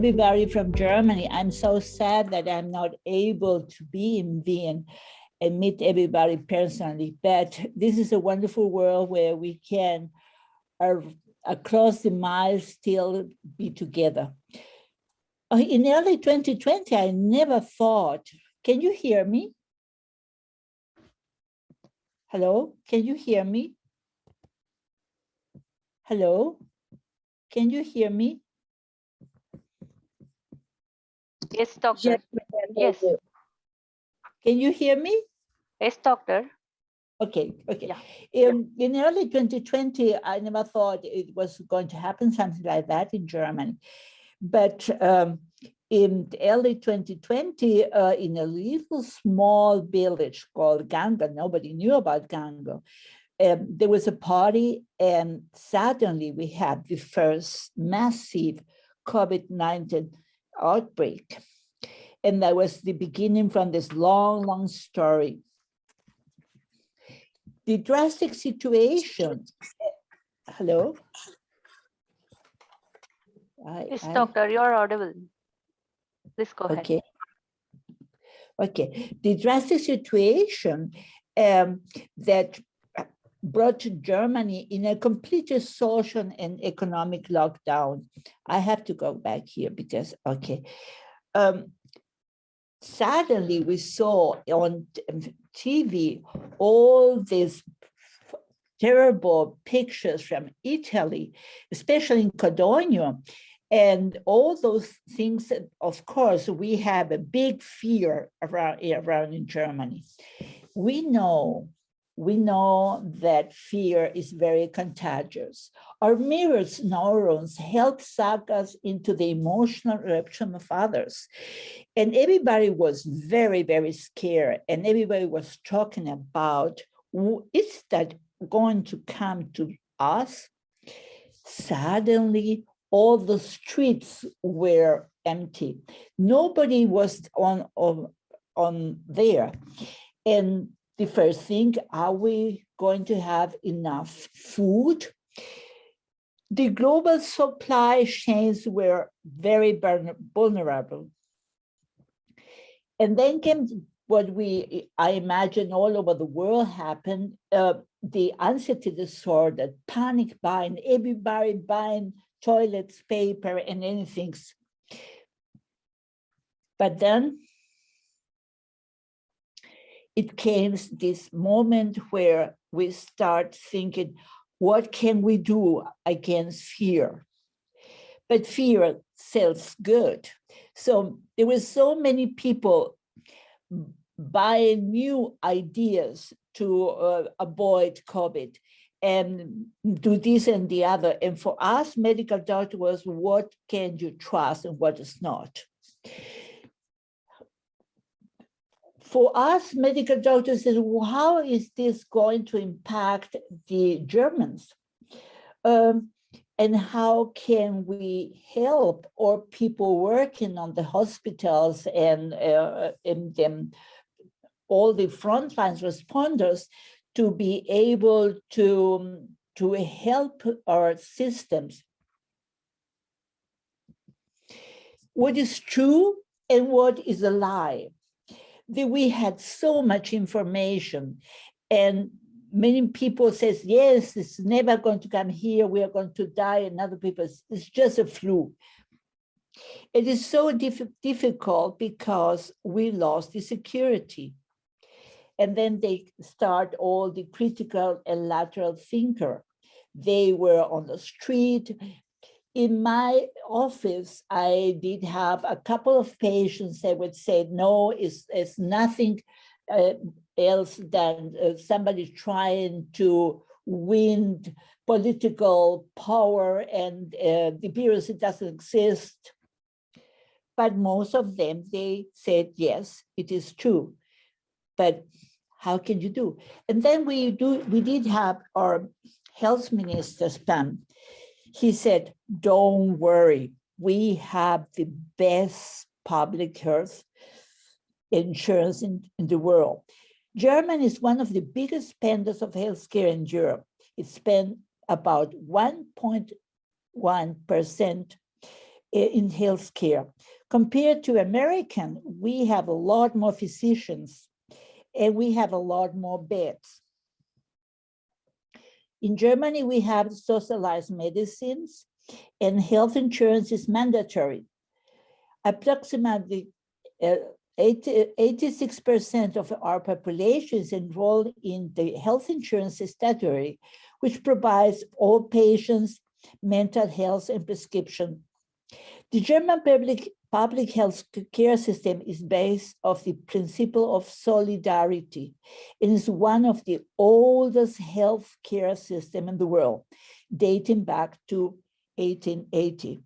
everybody from Germany. I'm so sad that I'm not able to be in Vienna and meet everybody personally, but this is a wonderful world where we can, across the miles, still be together. In early 2020, I never thought, can you hear me? Hello, can you hear me? Hello, can you hear me? Yes, doctor. Yes. Can you hear me? Yes, doctor. Okay. Yeah. In early 2020, I never thought it was going to happen, something like that in Germany. But in early 2020, in a little small village called Gango, nobody knew about Gango, there was a party, and suddenly we had the first massive COVID-19 outbreak. And that was the beginning from this long, long story. The drastic situation. Hello? Yes, doctor, you're audible. Please go ahead. Okay. The drastic situation that brought Germany in a complete social and economic lockdown. I have to go back here because, okay. Suddenly we saw on TV all these terrible pictures from Italy, especially in Codogno, and all those things. That, of course, we have a big fear around in Germany. We know that fear is very contagious. Our mirror neurons help suck us into the emotional eruption of others. And everybody was very, very scared. And everybody was talking about, is that going to come to us? Suddenly, all the streets were empty. Nobody was on there. And the first thing, are we going to have enough food? The global supply chains were very vulnerable. And then came what I imagine all over the world happened, the anxiety disorder, panic buying, everybody buying toilets, paper, and anything. But then it came this moment where we start thinking, what can we do against fear? But fear sells good. So there were so many people buying new ideas to avoid COVID and do this and the other. And for us, medical doctor was, what can you trust and what is not? For us, medical doctors said, well, how is this going to impact the Germans? And how can we help our people working on the hospitals and them, all the frontline responders, to be able to help our systems? What is true and what is a lie? We had so much information, and many people says, yes, it's never going to come here, we are going to die, and other people, it's just a flu. It is so difficult because we lost the security. And then they start all the critical and lateral thinker. They were on the street. In my office, I did have a couple of patients that would say, no, it's nothing else than somebody trying to win political power, and the virus, it doesn't exist. But most of them, they said, yes, it is true. But how can you do? And then we did have our health minister, Spam. He said, don't worry, we have the best public health insurance in the world. Germany is one of the biggest spenders of healthcare in Europe. It spent about 1.1% in healthcare. Compared to American, we have a lot more physicians and we have a lot more beds. In Germany, we have socialized medicines and health insurance is mandatory. Approximately 86% of our population is enrolled in the health insurance statutory, which provides all patients mental health and prescription. The German public health care system is based on the principle of solidarity. It is one of the oldest health care systems in the world, dating back to 1880.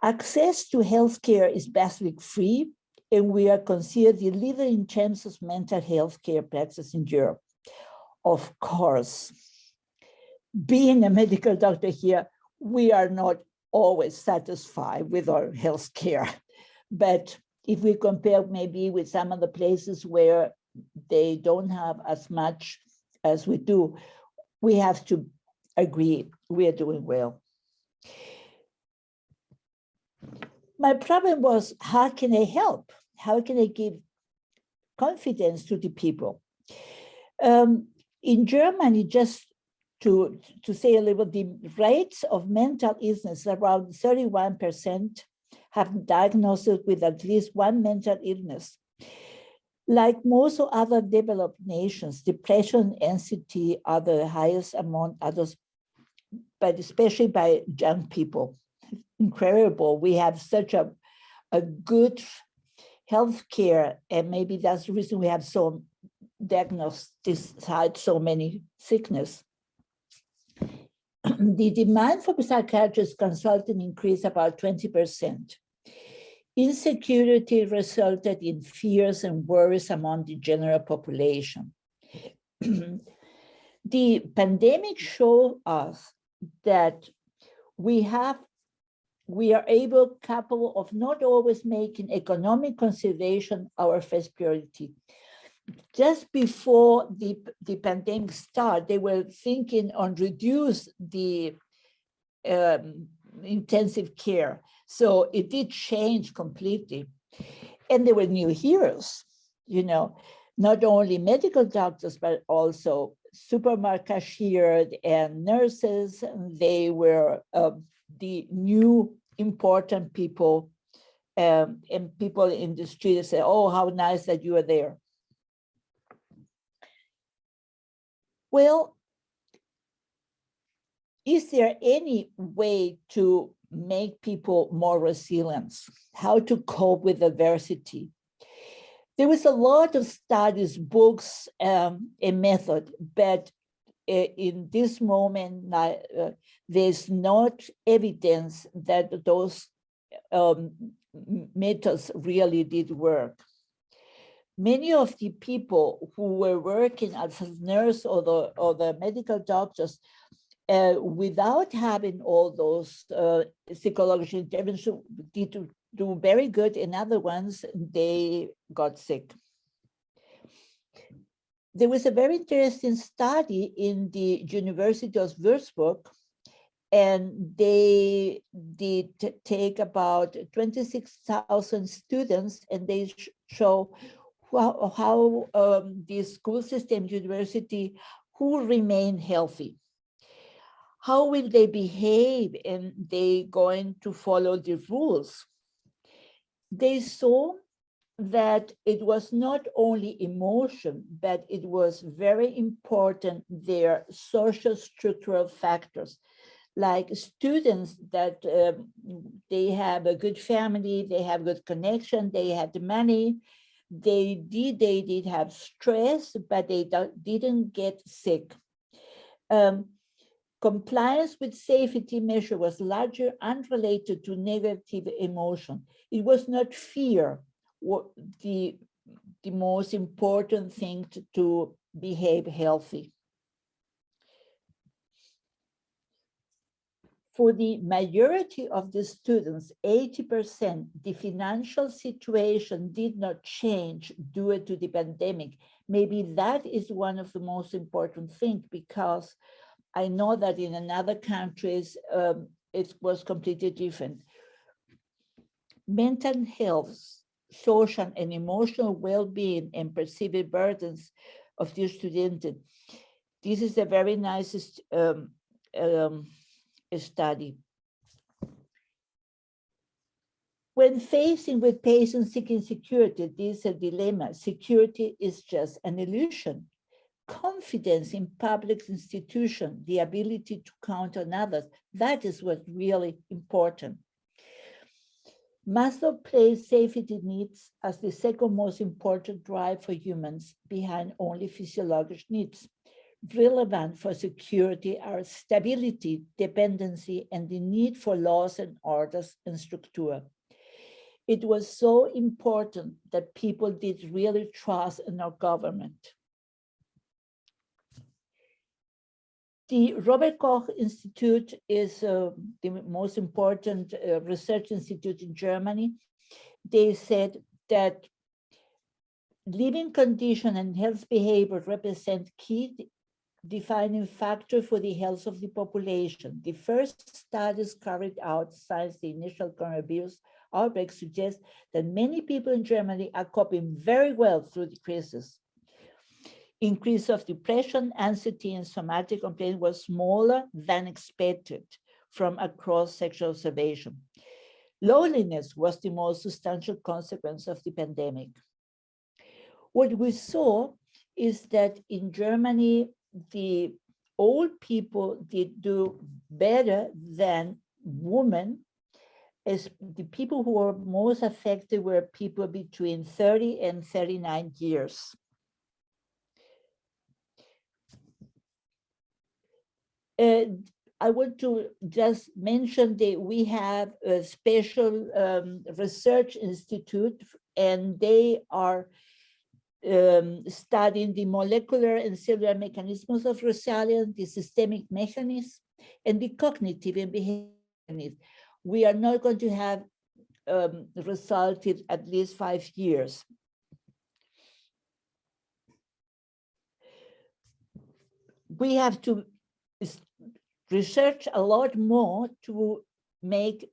Access to healthcare is basically free, and we are considered the leader in terms of mental health care practice in Europe. Of course, being a medical doctor here, we are not always satisfied with our healthcare. But if we compare maybe with some of the places where they don't have as much as we do, we have to agree we are doing well. My problem was, how can I help? How can I give confidence to the people? In Germany, just to say a little, the rates of mental illness, around 31% have diagnosed with at least one mental illness. Like most other developed nations, depression and anxiety are the highest among others, but especially by young people. Incredible. We have such a good healthcare, and maybe that's the reason we have so diagnosed so many sickness. The demand for psychiatrist consulting increased about 20%. Insecurity resulted in fears and worries among the general population. The pandemic showed us that we are capable of not always making economic consideration our first priority. Just before the pandemic started, they were thinking on reduce the intensive care. So it did change completely. And there were new heroes, not only medical doctors, but also supermarket cashiers and nurses. They were the new important people, and people in the street say, oh, how nice that you are there. Well, is there any way to make people more resilient? How to cope with adversity? There was a lot of studies, books, and method, but in this moment, there's not evidence that those methods really did work. Many of the people who were working as a nurse or the medical doctors, without having all those psychological interventions, did do very good. In other ones, they got sick. There was a very interesting study in the University of Würzburg, and they did take about 26,000 students, and they show how the school system, university, who remain healthy. How will they behave, and they going to follow the rules? They saw that it was not only emotion, but it was very important, their social structural factors, like students that they have a good family, they have good connection, they had the money, they did have stress, but they didn't get sick. Compliance with safety measure was largely unrelated to negative emotion. It was not fear, the most important thing to behave healthy. For the majority of the students, 80%, the financial situation did not change due to the pandemic. Maybe that is one of the most important things, because I know that in other countries, it was completely different. Mental health, social and emotional well-being, and perceived burdens of the students. This is a very nice study. When facing with patients seeking security, this is a dilemma. Security is just an illusion. Confidence in public institutions, the ability to count on others, that is what's really important. Maslow placed safety needs as the second most important drive for humans, behind only physiological needs. Relevant for security are stability, dependency, and the need for laws and orders and structure. It was so important that people did really trust in our government. The Robert Koch Institute is the most important research institute in Germany. They said that living condition and health behavior represent key defining factor for the health of the population. The first studies carried out since the initial coronavirus outbreak suggest that many people in Germany are coping very well through the crisis. Increase of depression, anxiety, and somatic complaint was smaller than expected from a cross-sectional observation. Loneliness was the most substantial consequence of the pandemic. What we saw is that in Germany, the old people did do better than women, as the people who were most affected were people between 30 and 39 years. I want to just mention that we have a special research institute, and they are studying the molecular and cellular mechanisms of resilience, the systemic mechanisms, and the cognitive and behavioral mechanisms. We are not going to have results in at least 5 years. We have to research a lot more to make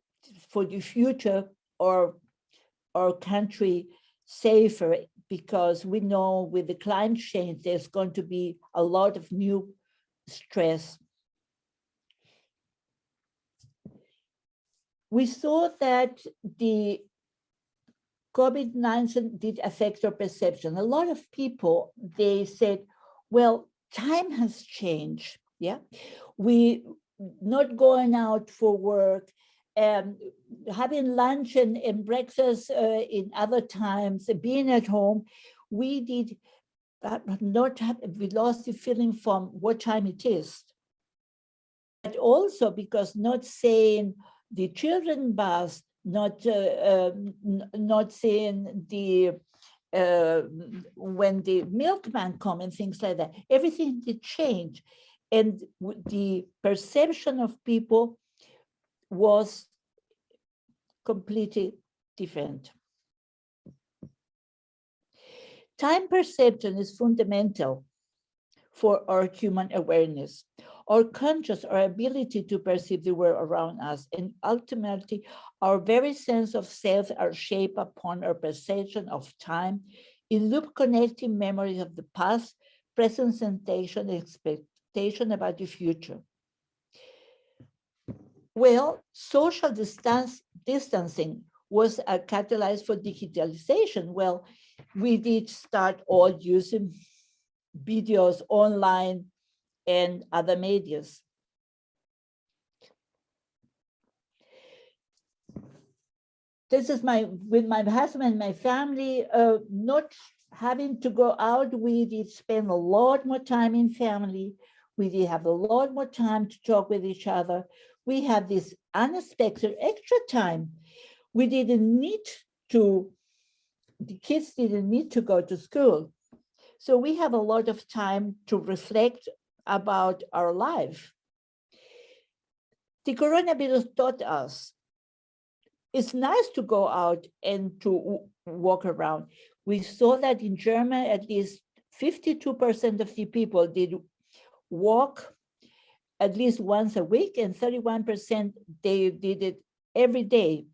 for the future our country safer, because we know with the climate change, there's going to be a lot of new stress. We saw that the COVID-19 did affect our perception. A lot of people, they said, well, time has changed, yeah? We not going out for work, having lunch and breakfast in other times, being at home, we did not have, we lost the feeling from what time it is. But also because not saying the children bus, not saying the when the milkman come and things like that, everything did change. And the perception of people was completely different. Time perception is fundamental for our human awareness. Our conscious, our ability to perceive the world around us, and ultimately our very sense of self are shaped upon our perception of time in loop connecting memories of the past, present sensation, and expectation about the future. Well, social distancing was a catalyst for digitalization. Well, we did start all using videos online and other medias. This is with my husband and my family, not having to go out, we did spend a lot more time in family. We did have a lot more time to talk with each other. We had this unexpected extra time. We didn't need to, the kids didn't need to go to school. So we have a lot of time to reflect about our life. The coronavirus taught us it's nice to go out and to walk around. We saw that in Germany, at least 52% of the people did walk at least once a week, and 31% they did it every day.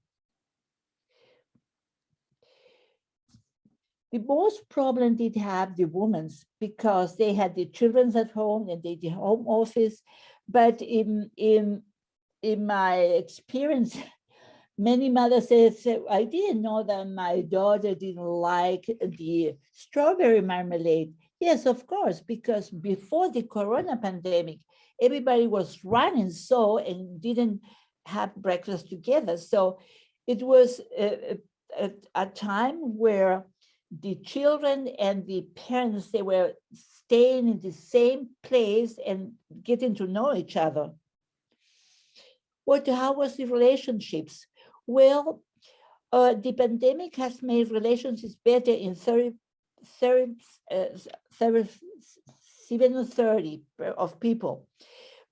The most problem did have the women because they had the children at home and they did home office. But in my experience, many mothers said, I didn't know that my daughter didn't like the strawberry marmalade. Yes, of course, because before the corona pandemic, everybody was running so and didn't have breakfast together. So it was a time where the children and the parents, they were staying in the same place and getting to know each other. How was the relationships? Well, the pandemic has made relationships better in 30 of people.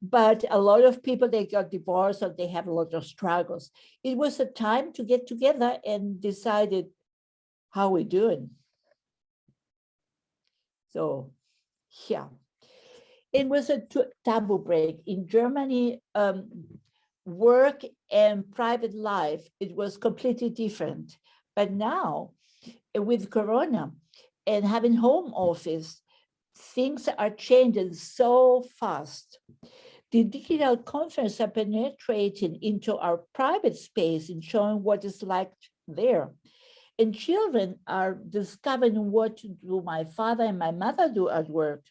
But a lot of people, they got divorced or they have a lot of struggles. It was a time to get together and decided how we're doing. So, yeah. It was a taboo break. In Germany, work and private life, it was completely different. But now, with Corona and having home office, things are changing so fast. The digital conference are penetrating into our private space and showing what it's like there. And children are discovering what do my father and my mother do at work.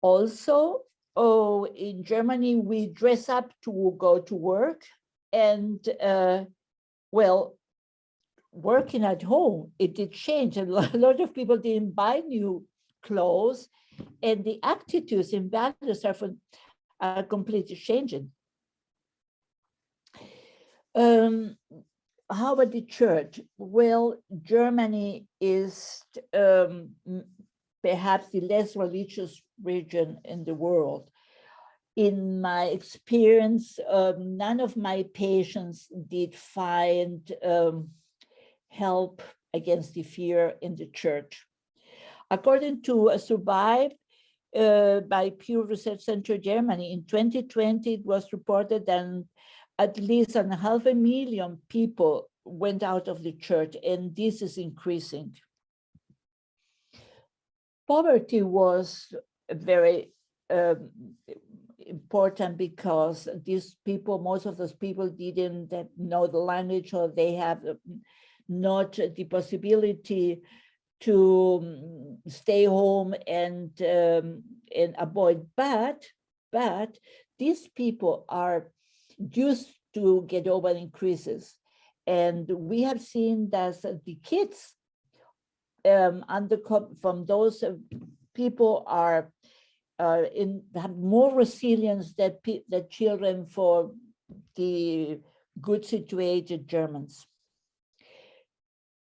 Also, in Germany, we dress up to go to work, and well, working at home, it did change. A lot of people didn't buy new clothes, and the attitudes and values are completely changing. How about the church? Well, Germany is perhaps the less religious region in the world. In my experience, none of my patients did find help against the fear in the church. According to a survey by Pew Research Center Germany, in 2020, it was reported that at least 500,000 people went out of the church, and this is increasing. Poverty was very important because these people, most of those people didn't know the language, or they have not the possibility to stay home and avoid. But these people are used to get over increases. And we have seen that the kids from those people are have more resilience than children for the good situated Germans.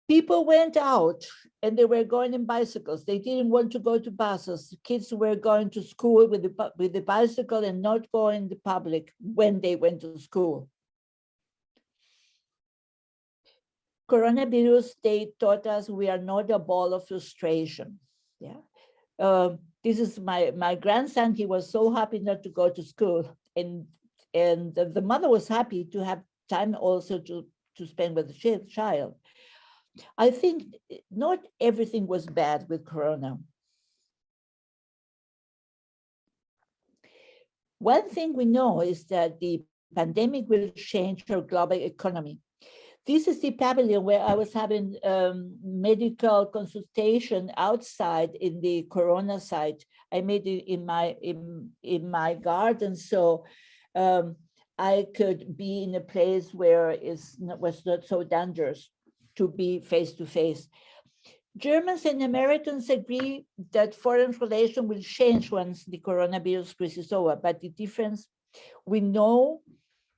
People went out and they were going in bicycles. They didn't want to go to buses. Kids were going to school with the bicycle and not going to public when they went to school. Coronavirus, they taught us we are not a ball of frustration. Yeah. This is my grandson. He was so happy not to go to school, and the mother was happy to have time also to spend with the child. I think not everything was bad with Corona. One thing we know is that the pandemic will change our global economy. This is the pavilion where I was having medical consultation outside in the Corona site. I made it in my garden, so I could be in a place where it was not so dangerous to be face to face. Germans and Americans agree that foreign relations will change once the coronavirus crisis is over, but the difference, we know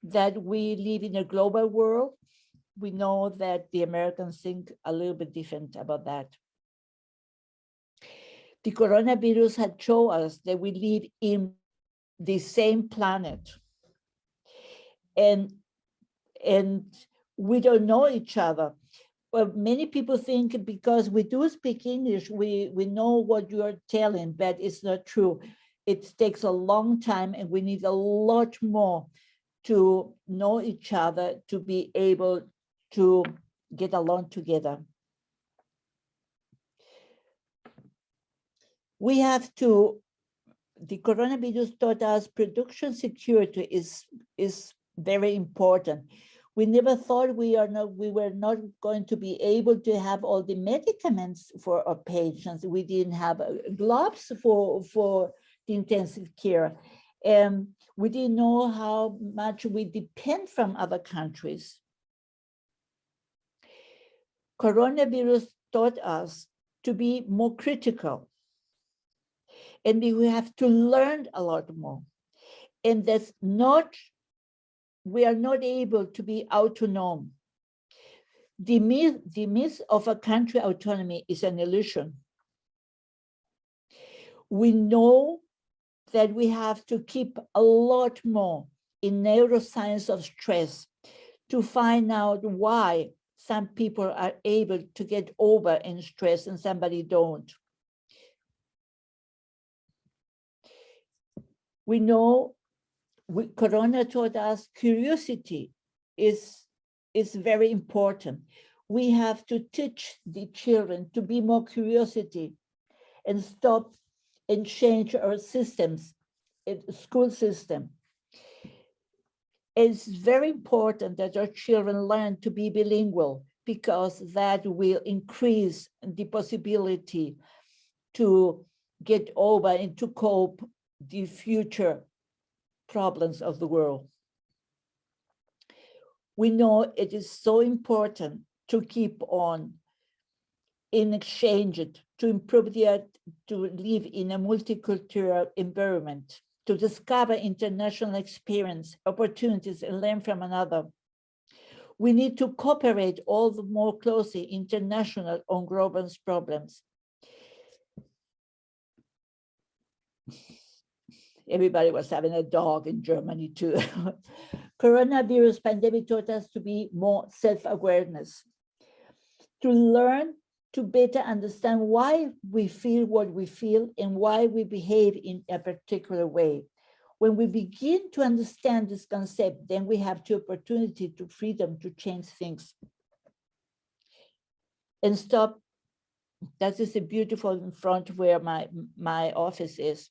that we live in a global world. We know that the Americans think a little bit different about that. The coronavirus had shown us that we live in the same planet, and we don't know each other. Well, many people think because we do speak English, we know what you are telling, but it's not true. it takes a long time, and we need a lot more to know each other, to be able to get along together. We have to, the coronavirus taught us production security is very important. We never thought we were not going to be able to have all the medicaments for our patients. We didn't have gloves for the intensive care. And we didn't know how much we depend from other countries. Coronavirus taught us to be more critical. And we have to learn a lot more. And that's not, we are not able to be autonomous. The myth of a country autonomy is an illusion. We know that we have to keep a lot more in neuroscience of stress to find out why some people are able to get over in stress and somebody don't. We know Corona taught us curiosity is very important. We have to teach the children to be more curiosity and stop and change our systems, school system. It's very important that our children learn to be bilingual, because that will increase the possibility to get over and to cope the future problems of the world. We know it is so important to keep on in exchange, to improve to live in a multicultural environment, to discover international experience, opportunities, and learn from another. We need to cooperate all the more closely international on global problems. Everybody was having a dog in Germany too. Coronavirus pandemic taught us to be more self-awareness, to learn to better understand why we feel what we feel and why we behave in a particular way. When we begin to understand this concept, then we have the opportunity to freedom to change things. And stop, that is a beautiful in front where my office is.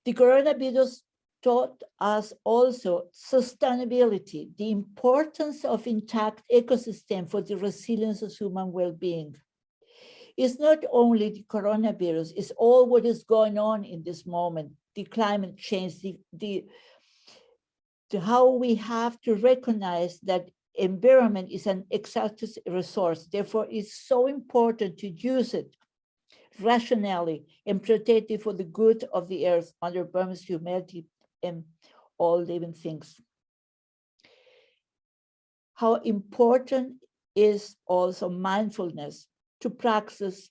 The coronavirus taught us also sustainability, the importance of intact ecosystem for the resilience of human well-being. It's not only the coronavirus, it's all what is going on in this moment, the climate change, how we have to recognize that environment is an exact resource. Therefore, it's so important to use it rationally and protect it for the good of the earth under Burma's humanity and all living things. How important is also mindfulness to practice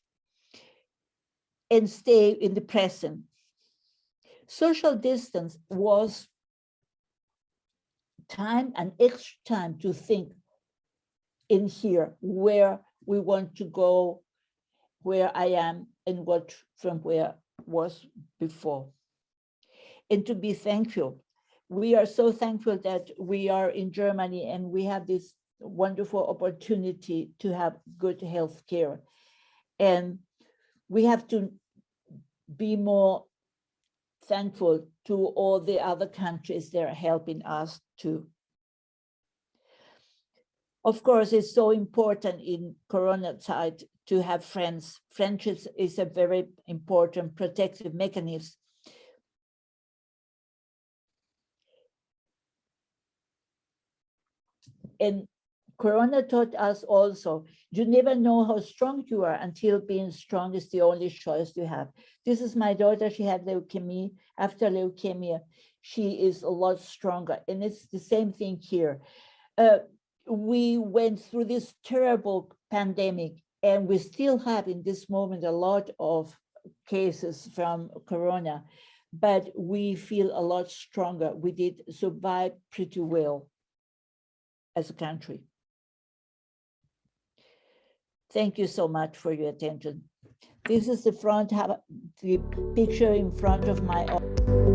and stay in the present. Social distance was time and extra time to think in here where we want to go, where I am, and what from where was before. And to be thankful. We are so thankful that we are in Germany and we have this wonderful opportunity to have good health care. And we have to be more thankful to all the other countries that are helping us too. Of course, it's so important in Corona time to have friends. Friendship is a very important protective mechanism. And Corona taught us also, you never know how strong you are until being strong is the only choice you have. This is my daughter, she had leukemia. After leukemia, she is a lot stronger. And it's the same thing here. We went through this terrible pandemic, and we still have in this moment a lot of cases from Corona, but we feel a lot stronger. We did survive pretty well as a country. Thank you so much for your attention. This is the front, the picture in front of my office.